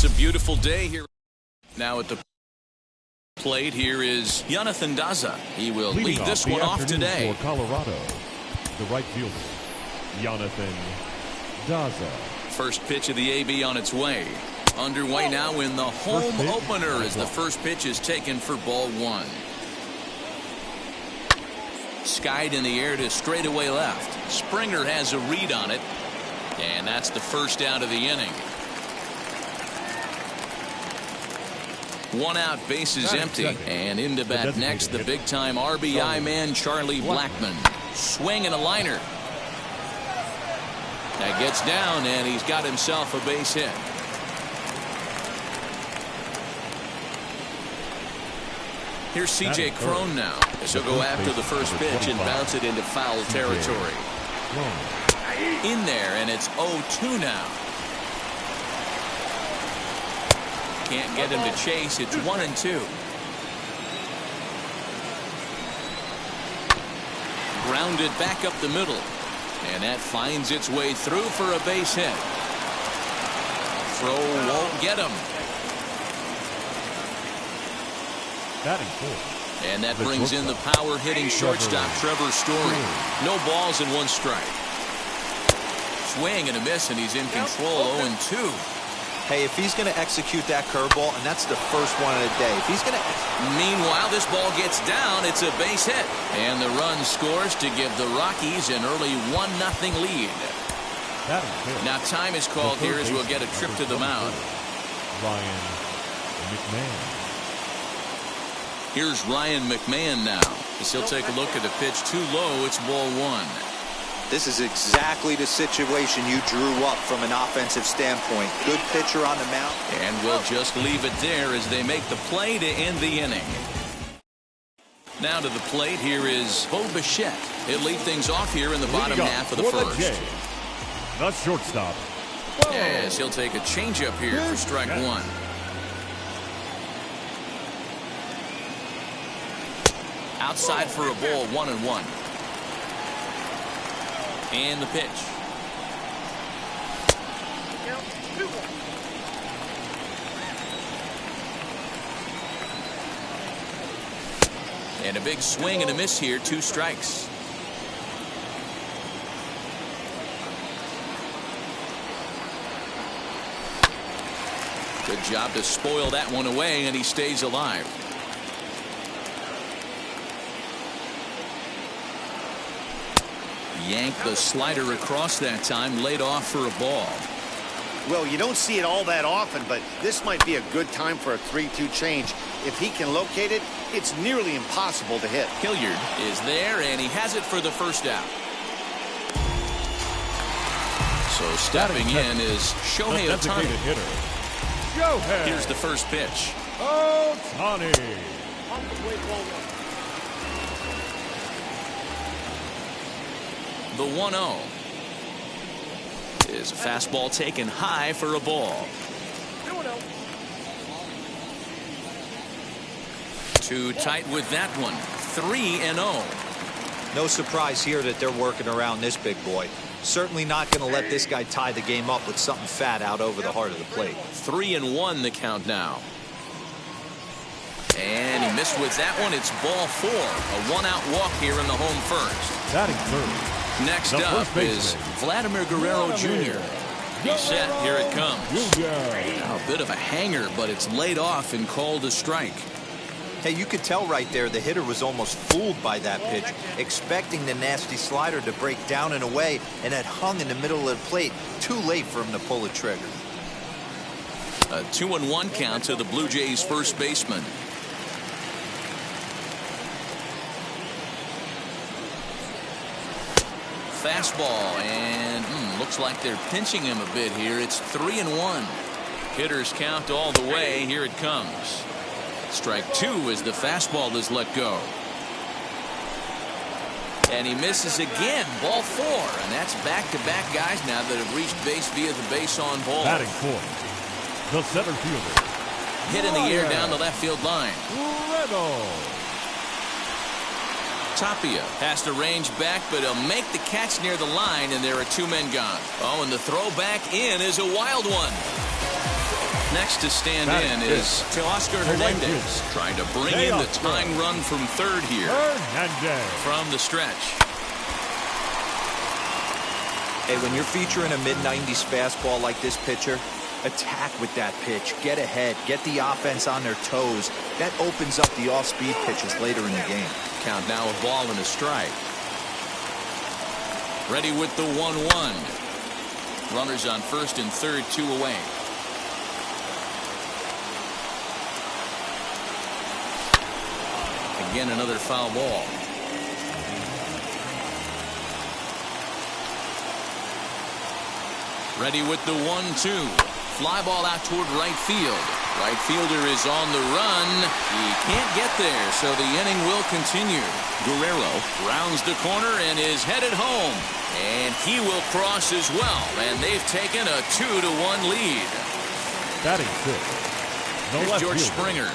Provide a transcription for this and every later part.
It's a beautiful day here. Now at the plate, here is Jonathan Daza. He will lead this one off today. For Colorado, the right fielder, Jonathan Daza. First pitch of the AB on its way. Underway now in the home opener as the first pitch is taken for ball one. Skied in the air to straightaway left. Springer has a read on it. And that's the first out of the inning. One out, bases empty. And into bat next, the big-time RBI man, Charlie Blackmon. Swing and a liner. That gets down, and he's got himself a base hit. Here's C.J. Cron now, as he'll go after the first pitch and bounce it into foul territory. In there, and it's 0-2 now. Can't get him to chase. It's 1-2. Grounded back up the middle. And that finds its way through for a base hit. Throw won't get him. And that brings in the power hitting shortstop Trevor Story. No balls and one strike. Swing and a miss, and he's in control. 0-2. Hey, if he's going to execute that curveball, and that's the first one of the day, if he's going to... Meanwhile, this ball gets down. It's a base hit. And the run scores to give the Rockies an early 1-0 lead. Now time is called here as we'll get a trip to the mound. Ryan McMahon. Here's Ryan McMahon now, as he'll take a look at the pitch too low. It's ball one. This is exactly the situation you drew up from an offensive standpoint. Good pitcher on the mound. And we'll just leave it there as they make the play to end the inning. Now to the plate, here is Bo Bichette. He'll lead things off here in the bottom half of the first. The shortstop. Yes, he'll take a changeup here for strike one. Outside for a ball, 1-1. And the pitch. And a big swing and a miss here, 2 strikes. Good job to spoil that one away, and he stays alive. Yanked the slider across that time, laid off for a ball. Well, you don't see it all that often, but this might be a good time for a 3-2 change. If he can locate it, it's nearly impossible to hit. Hilliard is there, and he has it for the first out. So stepping in is Shohei Ohtani. Here's the first pitch. Ohtani. The 1-0 is a fastball taken high for a ball. 2 tight with that one. 3-0. No surprise here that they're working around this big boy. Certainly not going to let this guy tie the game up with something fat out over the heart of the plate. 3-1 the count now. And he missed with that one. It's ball 4. A 1-out walk here in the home first. Batting third. Next up is Vladimir Guerrero Jr. He's set. Here it comes. Now, a bit of a hanger, but it's laid off and called a strike. Hey, you could tell right there the hitter was almost fooled by that pitch, expecting the nasty slider to break down and away, and it hung in the middle of the plate. Too late for him to pull the trigger. A 2-1 count to the Blue Jays first baseman. Fastball, and looks like they're pinching him a bit here. It's 3-1. Hitters count all the way. Here it comes. Strike 2 as the fastball is let go. And he misses again. Ball 4. And that's back-to-back guys now that have reached base via the base on ball. Batting fourth, the center fielder. Hit in the air down the left field line. Tapia has to range back, but he'll make the catch near the line, and there are 2 men gone. Oh, and the throw back in is a wild one. Next to stand in is Teoscar Hernandez, trying to bring in the tying run from third here from the stretch. Hey, when you're featuring a mid-90s fastball like this pitcher, attack with that pitch. Get ahead. Get the offense on their toes. That opens up the off-speed pitches later in the game. Count now a ball and a strike. Ready with the 1-1. Runners on first and third, 2 away. Again, another foul ball. Ready with the 1-2. Fly ball out toward right field. Right fielder is on the run. He can't get there, so the inning will continue. Guerrero rounds the corner and is headed home. And he will cross as well. And they've taken a 2-1 lead. Batting fifth. Here's George Springer.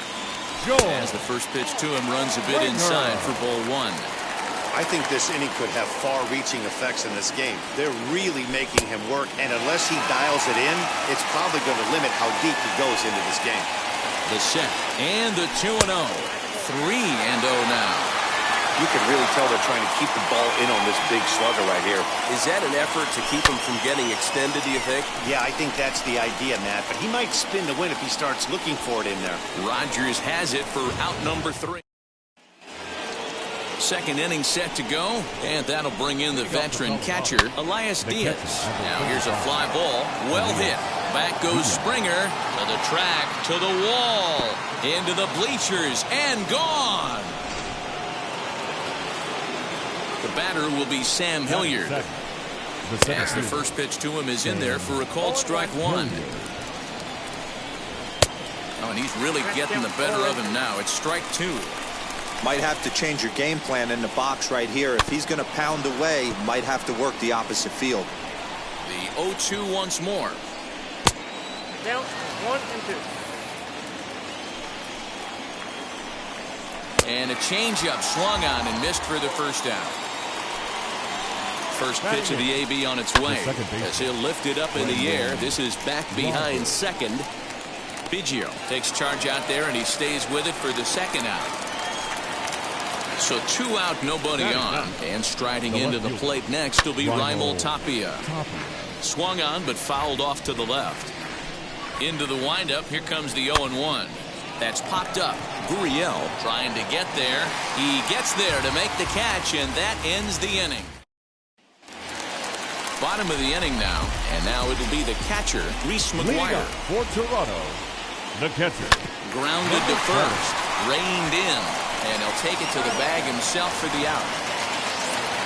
As the first pitch to him runs a bit inside for ball 1. I think this inning could have far-reaching effects in this game. They're really making him work, and unless he dials it in, it's probably going to limit how deep he goes into this game. The set and the 2-0. 3-0 now. You can really tell they're trying to keep the ball in on this big slugger right here. Is that an effort to keep him from getting extended, do you think? Yeah, I think that's the idea, Matt, but he might spin the win if he starts looking for it in there. Rogers has it for out number 3. Second inning set to go, and that'll bring in the veteran catcher, Elias Diaz. Now here's a fly ball, well hit. Back goes Springer to the track, to the wall, into the bleachers, and gone. The batter will be Sam Hilliard. As the first pitch to him is in there for a called strike 1. Oh, and he's really getting the better of him now. It's strike 2. Might have to change your game plan in the box right here. If he's going to pound away, might have to work the opposite field. The 0-2 once more. Down 1 and 2. And a changeup swung on and missed for the first out. First pitch of the AB on its way as he'll lift it up in the air. This is back behind second. Biggio takes charge out there and he stays with it for the second out. So 2 out, nobody on. And striding into the plate next will be Raimel Tapia. Swung on but fouled off to the left. Into the windup, here comes the 0-1. That's popped up. Gurriel trying to get there. He gets there to make the catch, and that ends the inning. Bottom of the inning now, and now it'll be the catcher, Reese McGuire. For Toronto, the catcher. Grounded to first, reined in, and he'll take it to the bag himself for the out.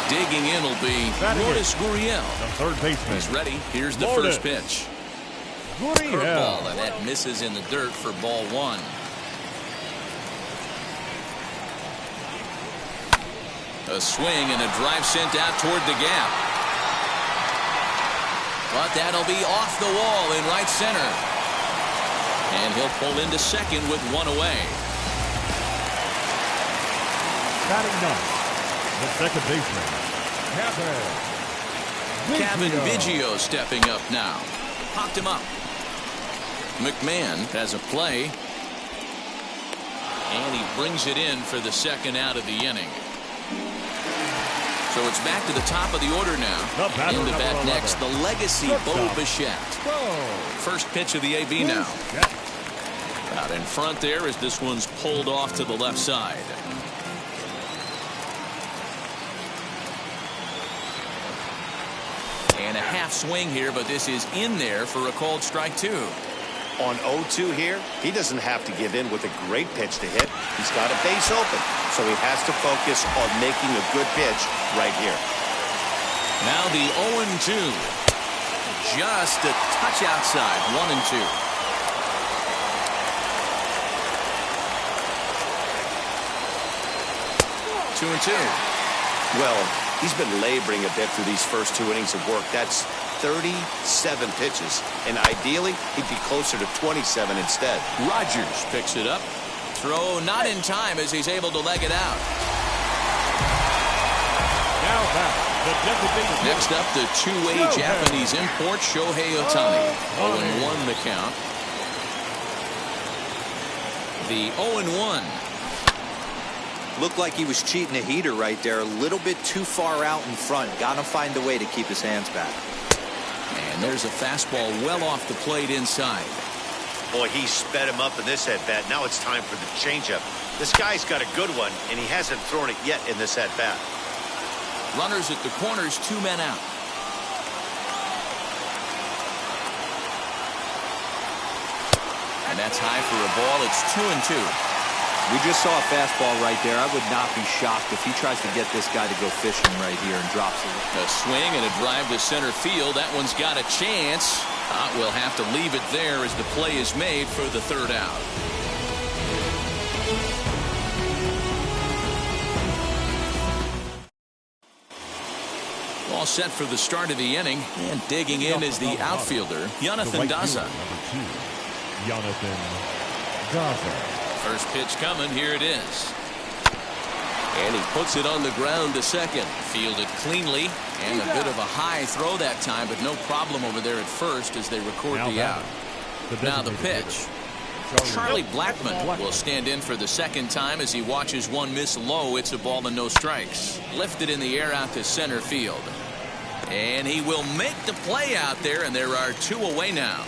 Digging in will be Lourdes Gurriel. The third baseman. He's ready. Here's the first pitch. Curveball, and that misses in the dirt for ball 1. A swing and a drive sent out toward the gap. But that'll be off the wall in right center. And he'll pull into second with 1 away. Batting ninth, the second baseman, Kevin Biggio stepping up now. Popped him up. McMahon has a play. And he brings it in for the second out of the inning. So it's back to the top of the order now. Into bat next, the legacy Bo Bichette. First pitch of the AB now. Out in front there as this one's pulled off to the left side. And a half swing here, but this is in there for a called strike 2. On 0-2 here, he doesn't have to give in with a great pitch to hit. He's got a base open, so he has to focus on making a good pitch right here. Now the 0-2. Just a touch outside, 1-2. Two and two. Well, he's been laboring a bit through these first 2 innings of work. That's 37 pitches, and ideally he'd be closer to 27 instead. Rogers picks it up. Throw not in time as he's able to leg it out. Now back, the designated. Next up, the two-way Japanese import Shohei Ohtani. 0-1 the count. The 0-1. Looked like he was cheating a heater right there. A little bit too far out in front. Got to find a way to keep his hands back. And there's a fastball well off the plate inside. Boy, he sped him up in this at-bat. Now it's time for the changeup. This guy's got a good one, and he hasn't thrown it yet in this at-bat. Runners at the corners, 2 men out. And that's high for a ball. It's 2-2. We just saw a fastball right there. I would not be shocked if he tries to get this guy to go fishing right here and drops it. A swing and a drive to center field. That one's got a chance. We'll have to leave it there as the play is made for the 3rd out. All set for the start of the inning, and digging in is the outfielder, Jonathan Daza. Jonathan Daza. First pitch coming. Here it is. And he puts it on the ground to second. Fielded cleanly, and a bit of a high throw that time, but no problem over there at first as they record the out. Now the pitch. Charlie Blackmon will stand in for the 2nd time as he watches one miss low. It's a ball and no strikes. Lifted in the air out to center field. And he will make the play out there, and there are 2 away now.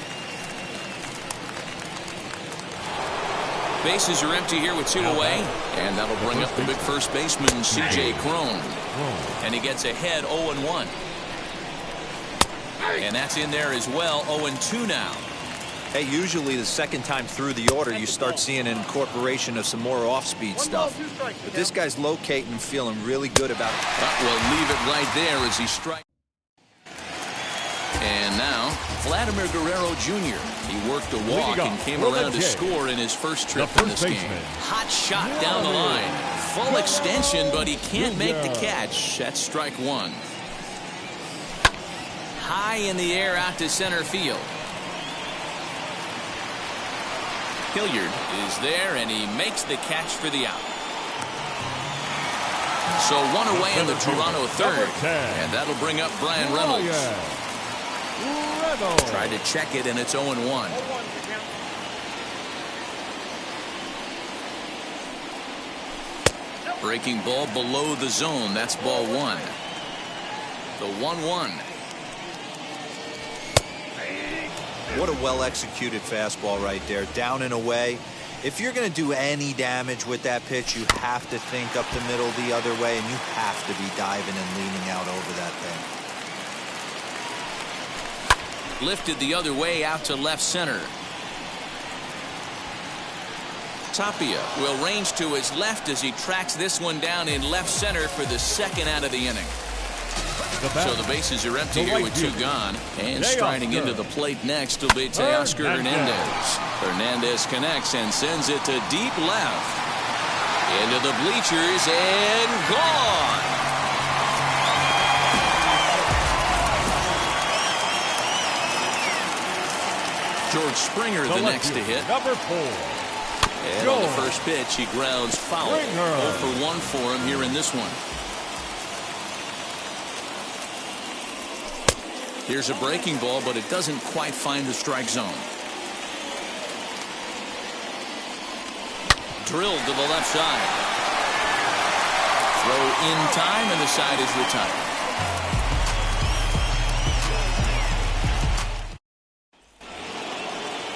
Bases are empty here with 2 away, and that'll bring up the big first baseman, C.J. Cron. And he gets ahead 0-1. And that's in there as well, 0-2 now. Hey, usually the 2nd time through the order, you start seeing an incorporation of some more off-speed stuff. But this guy's locating and feeling really good about it. But we'll leave it right there as he strikes. And now, Vladimir Guerrero Jr. He worked a walk and came around to score in his first trip in this game. Hot shot down the line. Full extension, but he can't make the catch. That's strike 1. High in the air out to center field. Hilliard is there, and he makes the catch for the out. So 1 away in the Toronto 3rd, and that'll bring up Brian Reynolds. Tried to check it, and it's 0-1. Breaking ball below the zone. That's ball 1. The 1-1. What a well-executed fastball right there. Down and away. If you're going to do any damage with that pitch, you have to think up the middle the other way, and you have to be diving and leaning out over that thing. Lifted the other way out to left center. Tapia will range to his left as he tracks this one down in left center for the 2nd out of the inning. So the bases are empty here with 2 gone. And striding into the plate next will be Teoscar Hernandez. Hernandez connects and sends it to deep left. Into the bleachers and gone. George Springer the next to hit. Number 4. And on the first pitch, he grounds foul. 0 for 1 for him here in this one. Here's a breaking ball, but it doesn't quite find the strike zone. Drilled to the left side. Throw in time, and the side is retired.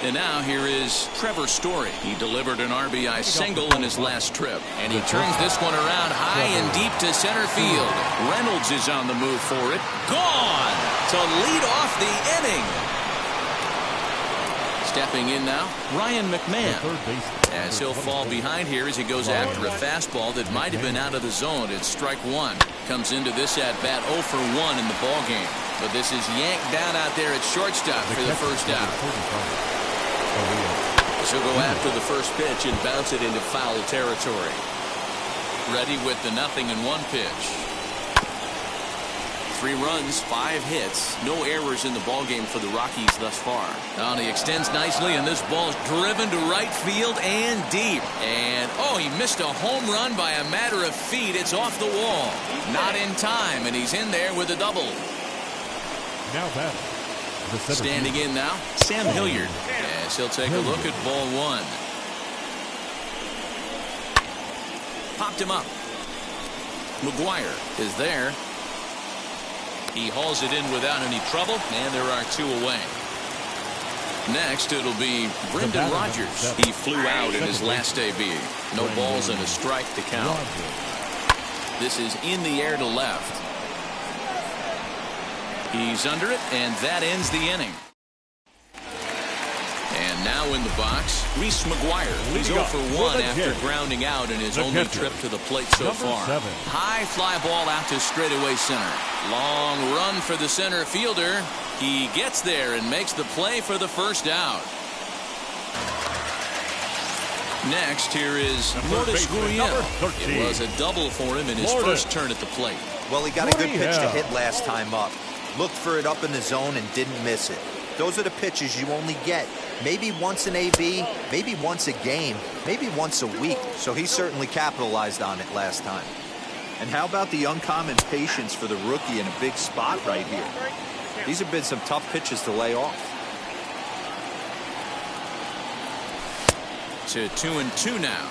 And now here is Trevor Story. He delivered an RBI single in his last trip. And he turns this one around high and deep to center field. Reynolds is on the move for it. Gone to lead off the inning. Stepping in now, Ryan McMahon. As he'll fall behind here as he goes after a fastball that might have been out of the zone. It's strike 1. Comes into this at-bat 0 for 1 in the ballgame. But this is yanked down out there at shortstop for the first out. She'll go after the first pitch and bounce it into foul territory. Ready with the 0-1 pitch. 3 runs, 5 hits, no errors in the ballgame for the Rockies thus far. Now he extends nicely, and this ball's driven to right field and deep. And he missed a home run by a matter of feet. It's off the wall. Not in time, and he's in there with a double. Now batting. Standing in now, Sam Hilliard, as he'll take a look at ball 1. Popped him up. McGuire is there. He hauls it in without any trouble, and there are 2 away. Next, it'll be Brendan Rodgers. He flew out in his last AB. No balls and a strike to count. This is in the air to left. He's under it, and that ends the inning. And now in the box, Reese McGuire. He's 0 for 1 after grounding out in his only trip to the plate so far. High fly ball out to straightaway center. Long run for the center fielder. He gets there and makes the play for the first out. Next, here is Lourdes Gurriel. It was a double for him in his first turn at the plate. Well, he got a good pitch to hit last time up. Looked for it up in the zone and didn't miss it. Those are the pitches you only get maybe once an AB, maybe once a game, maybe once a week. So he certainly capitalized on it last time. And how about the uncommon patience for the rookie in a big spot right here? These have been some tough pitches to lay off. To 2-2 now.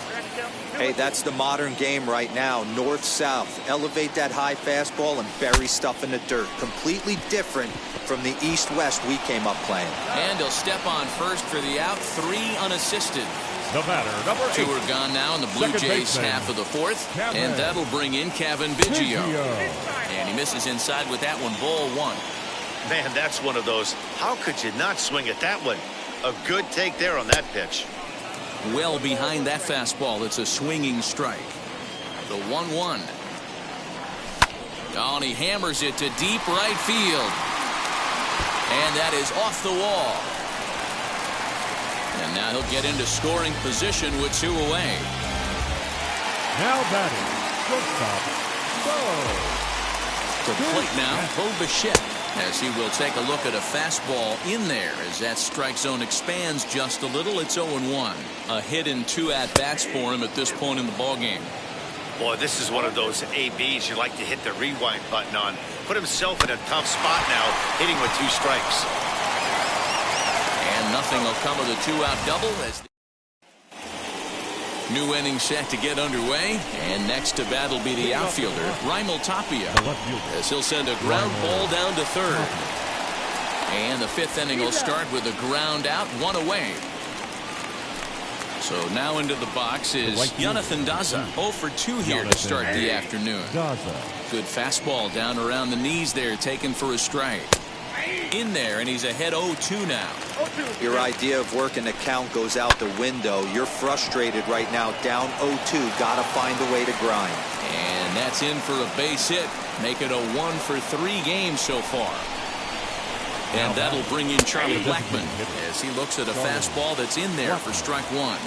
Hey, that's the modern game right now. North-south. Elevate that high fastball and bury stuff in the dirt. Completely different from the east-west we came up playing. And he'll step on first for the out. 3 unassisted. The batter, number 8. 2 are gone now in the Blue Jays half of the 4th. And that'll bring in Kevin Biggio. And he misses inside with that one. Ball 1. Man, that's one of those. How could you not swing at that one? A good take there on that pitch. Well behind that fastball. It's a swinging strike. The 1-1. Oh, and he hammers it to deep right field. And that is off the wall. And now he'll get into scoring position with 2 away. Now batting, shortstop, Bo. To the plate now, Bo Bichette, as he will take a look at a fastball in there as that strike zone expands just a little. It's 0-1. A hit and 2 at-bats for him at this point in the ballgame. Boy, this is one of those ABs you like to hit the rewind button on. Put himself in a tough spot now, hitting with 2 strikes. And nothing will come of the 2-out double as new inning set to get underway. And next to bat will be the outfielder, Raimel Tapia, as he'll send a ground ball down to third. And the 5th inning will start with a ground out, 1 away. So now into the box is Jonathan Daza. 0 for 2 here to start the afternoon. Good fastball down around the knees there, taken for a strike. In there, and he's ahead 0-2 now. Your idea of working the count goes out the window. You're frustrated right now, down 0-2. Got to find a way to grind. And that's in for a base hit. Make it a 1 for 3 games so far. And that'll bring in Charlie Blackmon as he looks at a fastball that's in there for strike 1.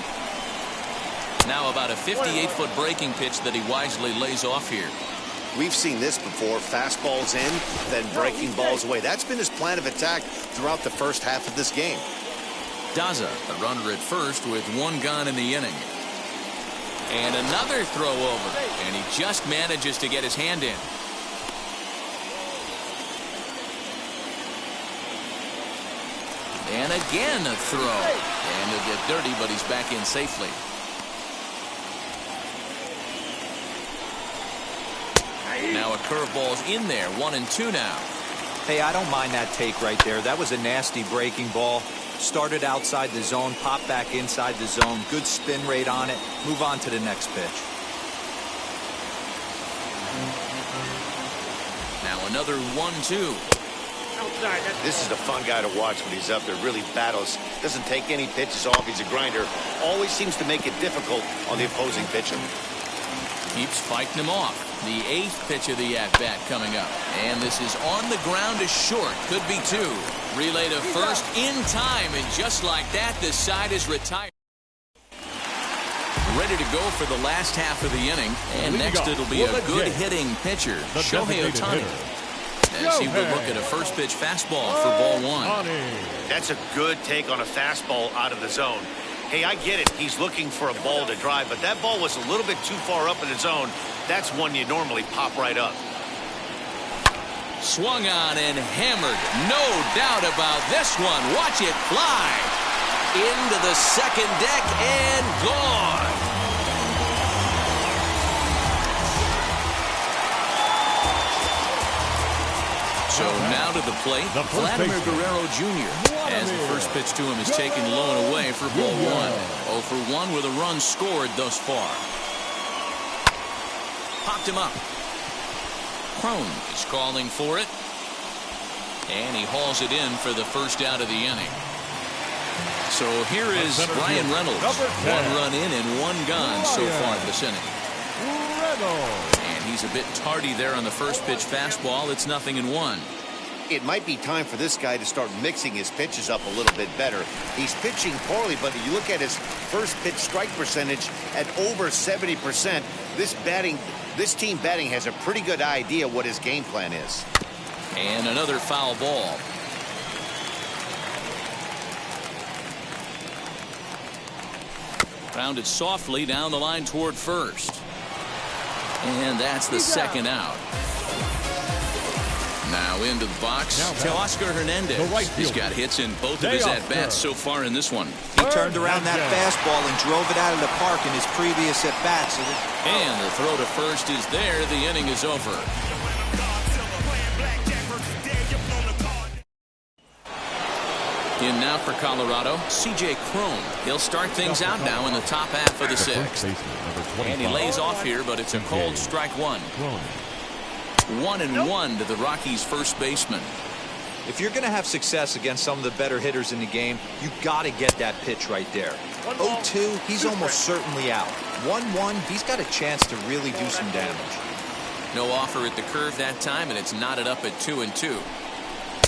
Now about a 58-foot breaking pitch that he wisely lays off here. We've seen this before. Fastballs in, then breaking balls away. That's been his plan of attack throughout the first half of this game. Daza, the runner at first with 1 gone in the inning. And another throw over. And he just manages to get his hand in. And again a throw. And he'll get dirty, but he's back in safely. Now a curveball's in there, 1-2 now. Hey, I don't mind that take right there. That was a nasty breaking ball. Started outside the zone, popped back inside the zone. Good spin rate on it. Move on to the next pitch. Now another 1-2. This is a fun guy to watch when he's up there. Really battles. Doesn't take any pitches off. He's a grinder. Always seems to make it difficult on the opposing pitcher. Keeps fighting him off. The 8th pitch of the at-bat coming up. And this is on the ground, is short. Could be 2. Relay to first in time. And just like that, the side is retired. Ready to go for the last half of the inning. And next it'll be a good hitting pitcher, Shohei Ohtani, as he will look at a first pitch fastball for ball 1. That's a good take on a fastball out of the zone. Hey, I get it. He's looking for a ball to drive, but that ball was a little bit too far up in the zone. That's one you normally pop right up. Swung on and hammered. No doubt about this one. Watch it fly into the second deck and gone. So now to the plate, Vladimir Guerrero Jr. as the first pitch to him is taken low and away for ball one. 0 for 1 with a run scored thus far. Popped him up. Crone is calling for it. And he hauls it in for the first out of the inning. So here is Brian Reynolds. 1 run in and 1 gone so far this inning. And he's a bit tardy there on the first pitch fastball. It's 0-1. It might be time for this guy to start mixing his pitches up a little bit better. He's pitching poorly, but you look at his first pitch strike percentage at over 70%. This team batting has a pretty good idea what his game plan is. And another foul ball. Grounded softly down the line toward first. And that's the second out. Now into the box, Teoscar Hernandez. He's got hits in both of his at-bats so far in this one. He turned around that fastball and drove it out of the park in his previous at-bats. And the throw to first is there. The inning is over. In now for Colorado, C.J. Crone. He'll start things out now in the top half of the sixth. And he lays off here, but it's a cold strike one. 1-1 to the Rockies' first baseman. If you're going to have success against some of the better hitters in the game, you got to get that pitch right there. 0-2, he's almost certainly out. 1-1, he's got a chance to really do some damage. No offer at the curve that time, and it's knotted up at 2-2.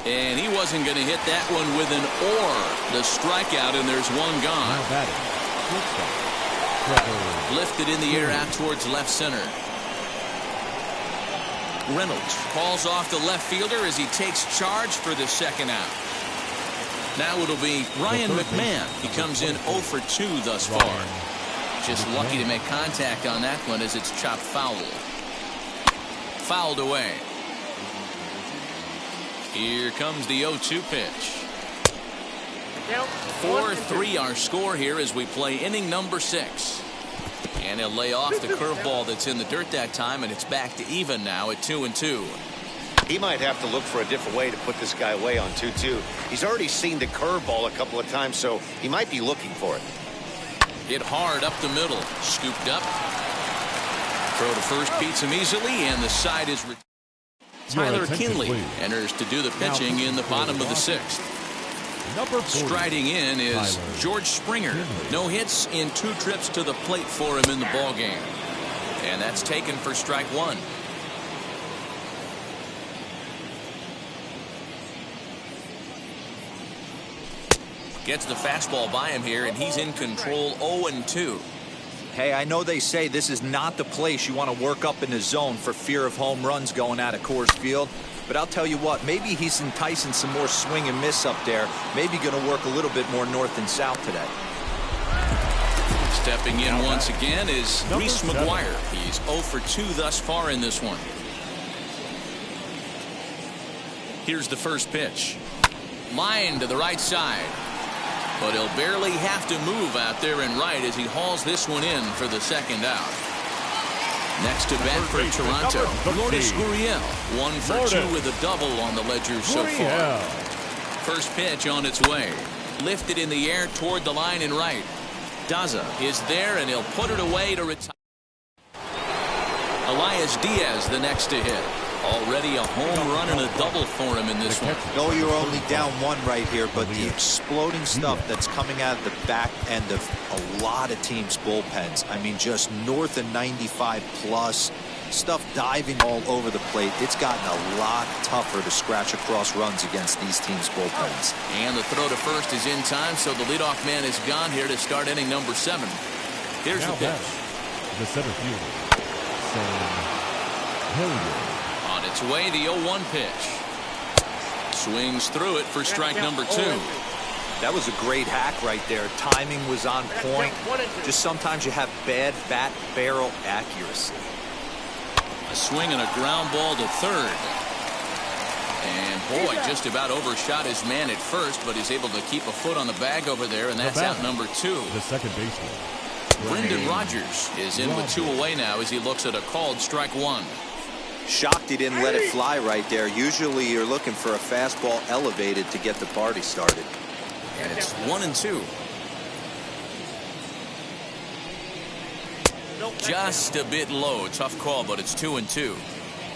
And he wasn't going to hit that one with an or. The strikeout, and there's one gone. Lifted in the air out towards left center. Reynolds calls off the left fielder as he takes charge for the second out. Now it'll be Ryan McMahon. He comes in 0 for 2 thus far. Just lucky to make contact on that one as it's chopped foul. Fouled away. Here comes the 0-2 pitch. 4-3 our score here as we play inning number 6. And he'll lay off the curveball that's in the dirt that time, and it's back to even now at 2-2. He might have to look for a different way to put this guy away on 2-2. He's already seen the curveball a couple of times, so he might be looking for it. Hit hard up the middle. Scooped up. Throw to first beats him easily, and the side is... Tyler Kinley enters to do the pitching in the bottom of the 6th. Striding in is George Springer. No hits in 2 trips to the plate for him in the ballgame. And that's taken for strike 1. Gets the fastball by him here, and he's in control. 0-2. Hey, I know they say this is not the place you want to work up in the zone for fear of home runs going out of Coors Field. But I'll tell you what, maybe he's enticing some more swing and miss up there. Maybe going to work a little bit more north and south today. Stepping in once again is Reese McGuire. He's 0 for 2 thus far in this one. Here's the first pitch. Line to the right side. But he'll barely have to move out there and right as he hauls this one in for the second out. Next to bat for Toronto, Lourdes Gurriel. 1 for 2 with a double on the ledger so far. First pitch on its way. Lifted in the air toward the line and right. Daza is there, and he'll put it away to retire. Elias Diaz the next to hit. Already a home run and a double for him in this one. No, you're only down 1 right here, but the exploding stuff that's coming out of the back end of a lot of teams' bullpens. I mean, just north of 95 plus. Stuff diving all over the plate. It's gotten a lot tougher to scratch across runs against these teams' bullpens. And the throw to first is in time, so the leadoff man is gone here to start inning number 7. Here's the pitch. The center fielder, Sam Hilliard. On its way, the 0-1 pitch. Swings through it for strike number 2. That was a great hack right there. Timing was on point. Just sometimes you have bad bat barrel accuracy. A swing and a ground ball to third. And boy, just about overshot his man at first, but he's able to keep a foot on the bag over there, and that's out number 2. The second baseman, Brendan Rodgers is in with 2 away now as he looks at a called strike 1. Shocked he didn't let it fly right there. Usually you're looking for a fastball elevated to get the party started. And it's 1-2. Just a bit low. Tough call, but it's 2-2.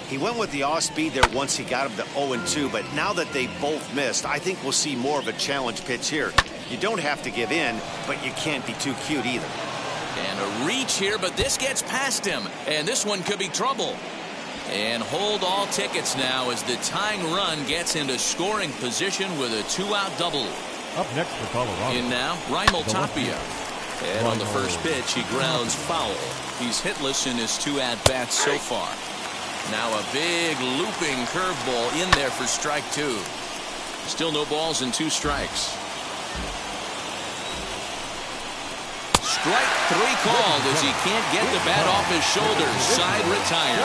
He went with the off speed there once he got him to 0-2, but now that they both missed, I think we'll see more of a challenge pitch here. You don't have to give in, but you can't be too cute either. And a reach here, but this gets past him, and this one could be trouble. And hold all tickets now as the tying run gets into scoring position with a 2-out double. Up next for Colorado. In now, Raimel Tapia. And on the first pitch, he grounds foul. He's hitless in his 2 at-bats so far. Now a big looping curveball in there for strike 2. Still no balls and 2 strikes. Strike 3 called as he can't get the bat off his shoulders. Side retired.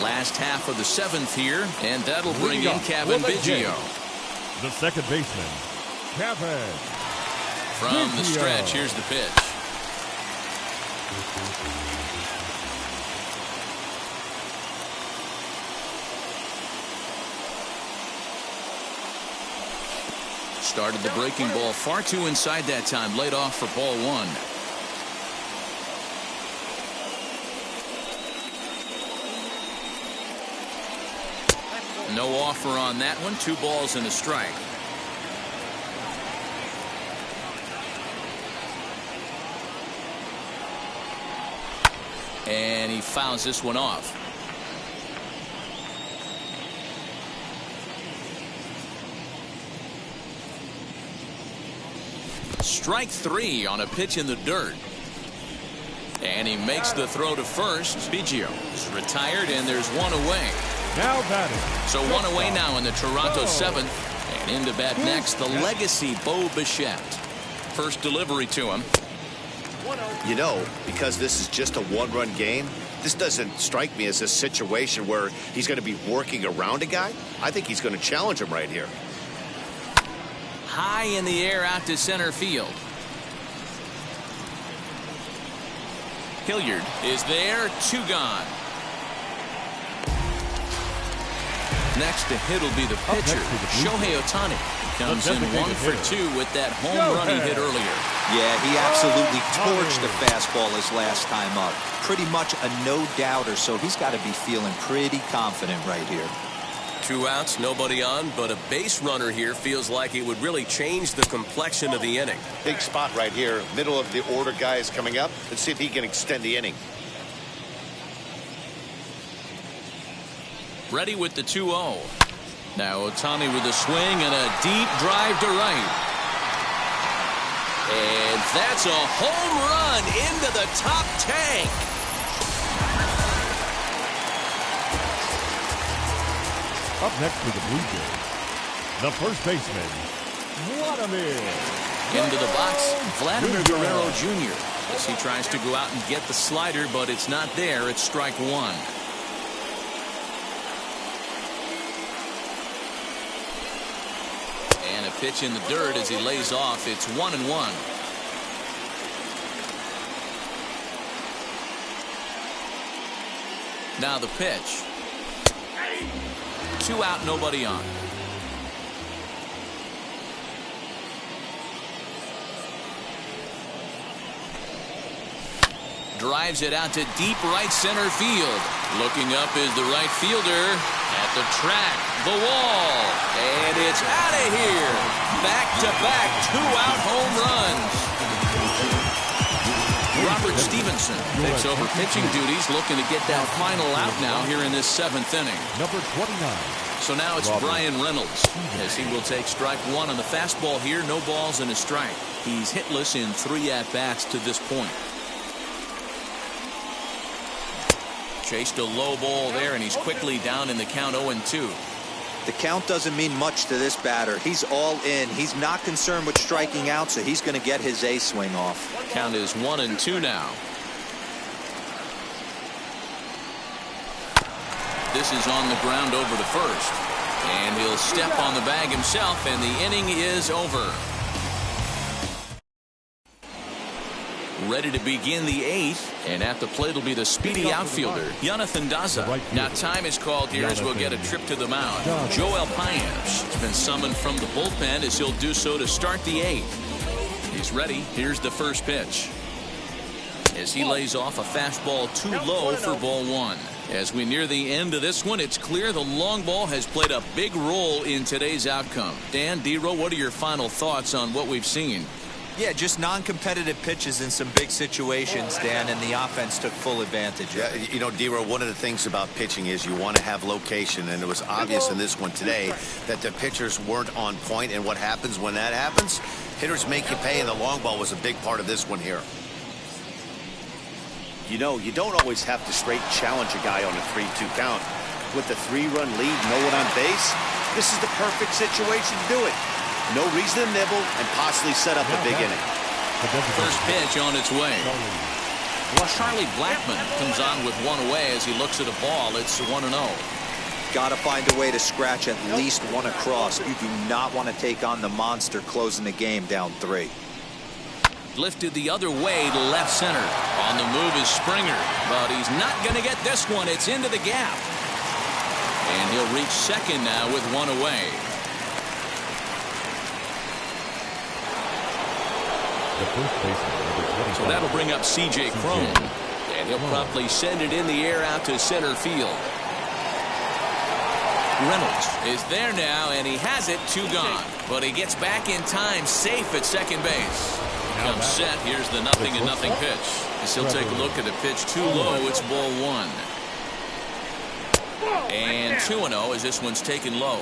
Last half of the 7th here, and that'll bring in Kevin Biggio. The second baseman, Kevin. From the stretch, here's the pitch. Started the breaking ball far too inside that time. Laid off for ball 1. No offer on that one. 2 balls and a strike. And he fouls this one off. Strike 3 on a pitch in the dirt. And he makes the throw to first. Biggio is retired, and there's 1 away. Now batting. So 1 away now in the Toronto 7th. And in to bat next, the legacy Bo Bichette. First delivery to him. You know, because this is just a 1-run game, this doesn't strike me as a situation where he's going to be working around a guy. I think he's going to challenge him right here. High in the air out to center field. Hilliard is there. 2 gone. Next to hit will be the pitcher, Shohei Ohtani. Comes in 1 for 2 with that home run he hit earlier. Yeah, he absolutely torched the fastball his last time up. Pretty much a no-doubter, so he's got to be feeling pretty confident right here. 2 outs, nobody on, but a base runner here feels like it would really change the complexion of the inning. Big spot right here. Middle of the order guy is coming up. Let's see if he can extend the inning. Ready with the 2-0. Now Ohtani with a swing and a deep drive to right. And that's a home run into the top tank. Up next for the Blue Jays, the first baseman, Vladimir. Into the box, Vladimir Guerrero Jr. as he tries to go out and get the slider, but it's not there. It's strike 1. And a pitch in the dirt as he lays off. It's 1-1. Now the pitch. 2 out, nobody on. Drives it out to deep right center field. Looking up is the right fielder at the track, the wall, and it's out of here. Back-to-back 2-out home runs. Robert Stevenson takes over pitching duties, looking to get that final out now here in this 7th inning. Number 29. So now it's Brian Reynolds as he will take strike 1 on the fastball here. No balls and a strike. He's hitless in 3 at-bats to this point. Chased a low ball there, and he's quickly down in the count 0-2. The count doesn't mean much to this batter. He's all in. He's not concerned with striking out, so he's going to get his A swing off. Count is 1-2 now. This is on the ground over to first. And he'll step on the bag himself, and the inning is over. ready to begin the 8th, and at the plate will be the speedy outfielder, Jonathan Daza. Now time is called here as we'll get a trip to the mound. Joel Payamps has been summoned from the bullpen as he'll do so to start the 8th. He's ready. Here's the first pitch. As he lays off a fastball too low for ball 1. As we near the end of this one, it's clear the long ball has played a big role in today's outcome. Dan, D-Row, what are your final thoughts on what we've seen? Yeah, just non-competitive pitches in some big situations, Dan, and the offense took full advantage. Yeah, you know, D-Row, one of the things about pitching is you want to have location, and it was obvious in this one today that the pitchers weren't on point, and what happens when that happens? Hitters make you pay, and the long ball was a big part of this one here. You know, you don't always have to straight challenge a guy on a 3-2 count. With the 3-run lead, no one on base, this is the perfect situation to do it. No reason to nibble and possibly set up a big inning. First pitch on its way. Well, Charlie Blackmon comes on with one away as he looks at a ball. It's 1-0. Got to find a way to scratch at least one across. You do not want to take on the monster closing the game down 3. Lifted the other way to left center. On the move is Springer, but he's not going to get this one. It's into the gap. And he'll reach second now with one away. So that'll bring up C.J. Cron. And he'll promptly send it in the air out to center field. Reynolds is there now, and he has it, 2 gone. But he gets back in time, safe at second base. Comes set. Here's the 0-0 pitch. As he'll take a look at the pitch too low. It's ball 1. And 2-0 as this one's taken low.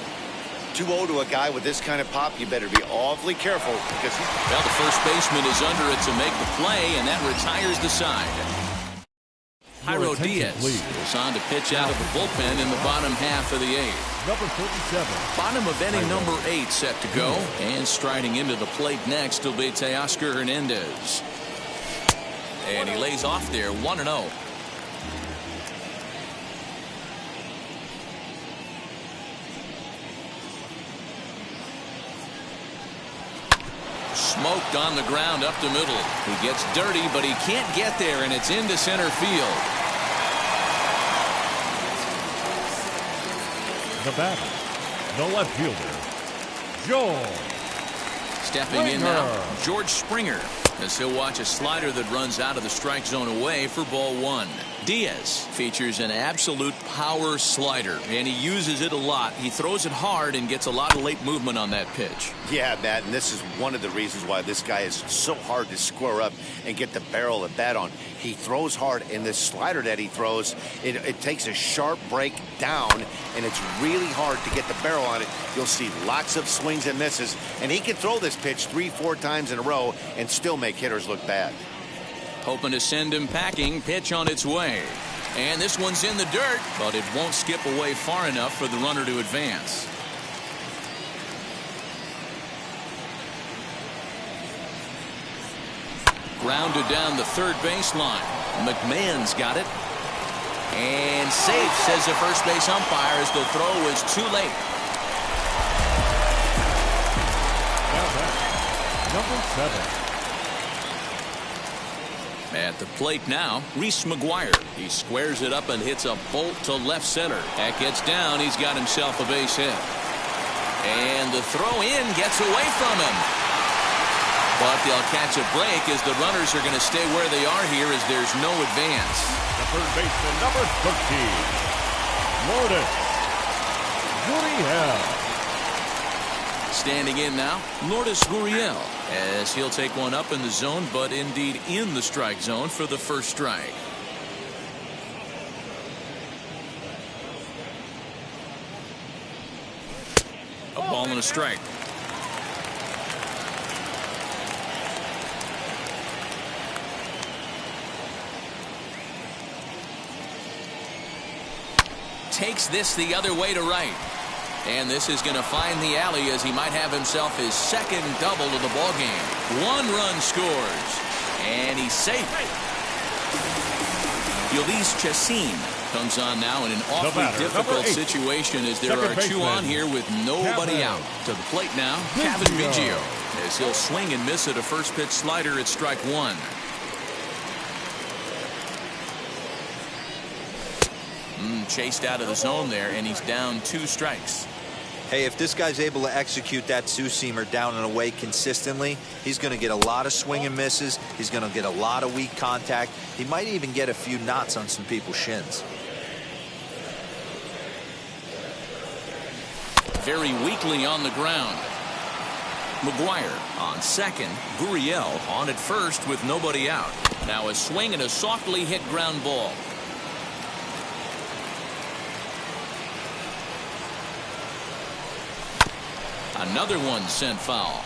2-0 to a guy with this kind of pop, you better be awfully careful because well, the first baseman is under it to make the play, and that retires the side. Jairo Diaz goes on to pitch out of the bullpen in the bottom half of the 8th. Number 37. Bottom of inning number 8 set to go. And striding into the plate next will be Teoscar Hernandez. And he lays off there, 1-0. Smoked on the ground up the middle. He gets dirty, but he can't get there, and it's into center field. The batter, the left fielder, George. Stepping in now, George Springer, as he'll watch a slider that runs out of the strike zone away for ball 1. Diaz features an absolute power slider, and he uses it a lot. He throws it hard and gets a lot of late movement on that pitch. Yeah, Matt, and this is one of the reasons why this guy is so hard to square up and get the barrel of the bat on. He throws hard, and this slider that he throws, it takes a sharp break down, and it's really hard to get the barrel on it. You'll see lots of swings and misses, and he can throw this pitch 3-4 times in a row and still make hitters look bad. Hoping to send him packing. Pitch on its way. And this one's in the dirt, but it won't skip away far enough for the runner to advance. Grounded down the third baseline. McMahon's got it. And safe, says the first base umpire, as the throw was too late. Now back, number 7. At the plate now, Reese McGuire. He squares it up and hits a bolt to left center. That gets down. He's got himself a base hit. And the throw in gets away from him. But they'll catch a break as the runners are going to stay where they are here as there's no advance. The third baseman, number 13, Lourdes Gurriel. Standing in now, Lourdes Gurriel, as he'll take one up in the zone, but indeed in the strike zone for the first strike. A ball and a strike. Takes this the other way to right. And this is going to find the alley as he might have himself his second double of the ball game. 1 run scores. And he's safe. Yolis Chassin comes on now in an awfully difficult situation as there are 2 on here with nobody out. To the plate now, Kevin Biggio, as he'll swing and miss at a first pitch slider at strike 1. Chased out of the zone there, and he's down 2 strikes. Hey, if this guy's able to execute that two-seamer down and away consistently, he's going to get a lot of swing and misses. He's going to get a lot of weak contact. He might even get a few knots on some people's shins. Very weakly on the ground. McGuire on second. Gurriel on at first with nobody out. Now a swing and a softly hit ground ball. Another one sent foul.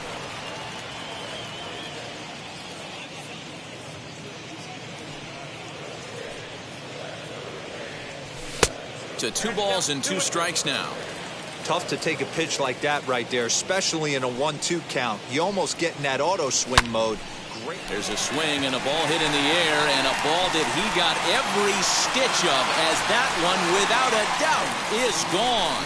To 2 balls and 2 strikes now. Tough to take a pitch like that right there, especially in a 1-2 count. You almost get in that auto swing mode. Great. There's a swing and a ball hit in the air, and a ball that he got every stitch of, as that one, without a doubt, is gone.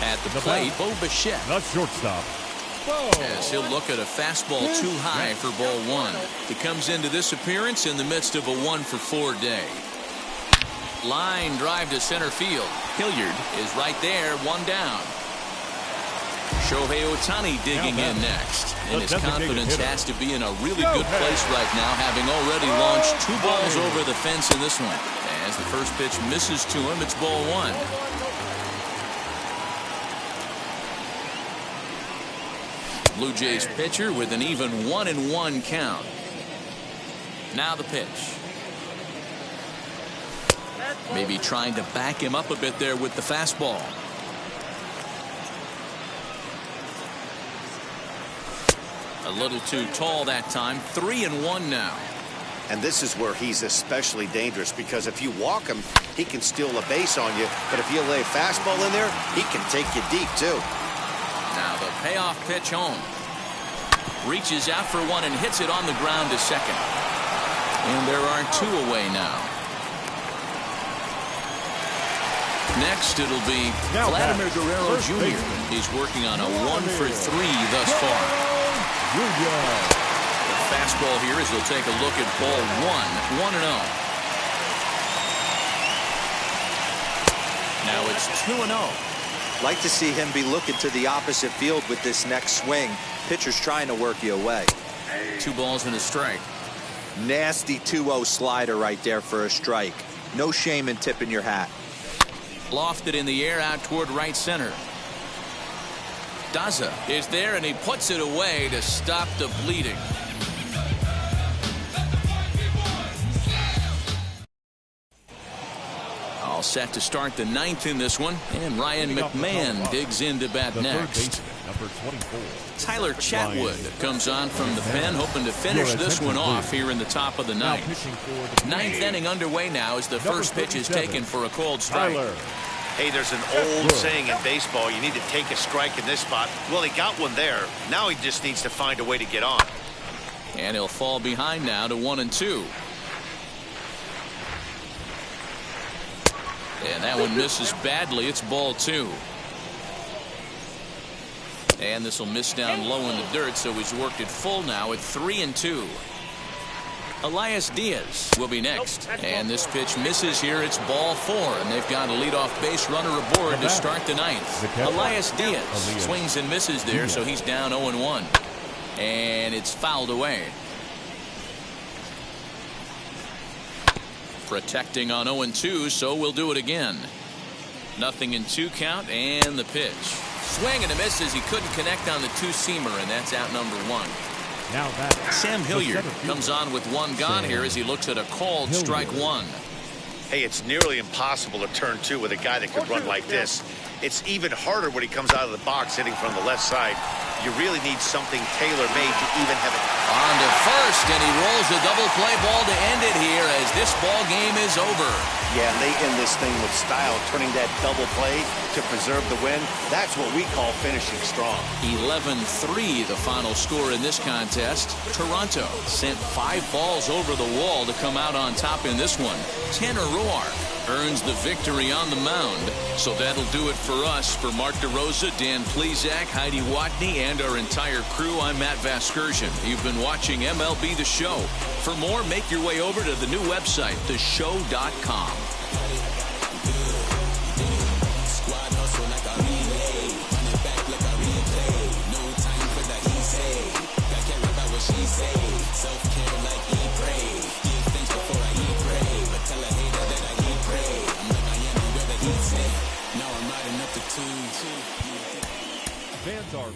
At the plate, Bo Bichette. The shortstop. As he'll look at a fastball too high for ball 1. He comes into this appearance in the midst of a 1-for-4 day. Line drive to center field. Hilliard is right there, 1 down. Shohei Ohtani digging in next. And his confidence has to be in a really good place right now, having already launched 2 balls over the fence in this one. As the first pitch misses to him, it's ball 1. Blue Jays pitcher with an even 1-1 count. Now the pitch. Maybe trying to back him up a bit there with the fastball. A little too tall that time. 3-1 now. And this is where he's especially dangerous, because if you walk him, he can steal a base on you. But if you lay a fastball in there, he can take you deep too. Now the payoff pitch home. Reaches out for one and hits it on the ground to second. And there are 2 away now. Next it'll be Vladimir Guerrero Jr. He's working on a 1-for-3 thus far. The fastball here as he'll take a look at ball 1. 1-0. Now it's 2-0. Like to see him be looking to the opposite field with this next swing. Pitcher's trying to work you away. 2 balls and a strike. Nasty 2-0 slider right there for a strike. No shame in tipping your hat. Lofted in the air out toward right center. Daza is there, and he puts it away to stop the bleeding. All set to start the 9th in this one, and Ryan McMahon digs into bat next. Number 24. Tyler Chatwood comes on from the pen, hoping to finish this one off here in the top of the 9th. 9th inning underway now as the first pitch is taken for a called strike. Hey, there's an old saying in baseball, you need to take a strike in this spot. Well, he got one there. Now he just needs to find a way to get on. And he'll fall behind now to 1-2. And that one misses badly. It's ball 2. And this will miss down low in the dirt, so he's worked it full now at 3-2. Elias Diaz will be next. And this pitch misses here. It's ball 4. And they've got a leadoff base runner aboard to start the 9th. Elias Diaz swings and misses there, so he's down 0-1. And it's fouled away. Protecting on 0-2, so we'll do it again. 0-2 count, and the pitch. Swing and a miss as he couldn't connect on the 2-seamer, and that's out number 1. Now that Sam Hilliard comes on with 1 gone here as he looks at a called strike 1. Hey, it's nearly impossible to turn 2 with a guy that could run like this. It's even harder when he comes out of the box hitting from the left side. You really need something tailor-made to even have it. On to first, and he rolls a double play ball to end it here as this ball game is over. Yeah, and they end this thing with style, turning that double play to preserve the win. That's what we call finishing strong. 11-3 the final score in this contest. Toronto sent 5 balls over the wall to come out on top in this one. Tanner Roark earns the victory on the mound. So that'll do it for us. For Mark DeRosa, Dan Plesac, Heidi Watney, and our entire crew, I'm Matt Vasgersian. You've been watching MLB The Show. For more, make your way over to the new website, theshow.com. Fans are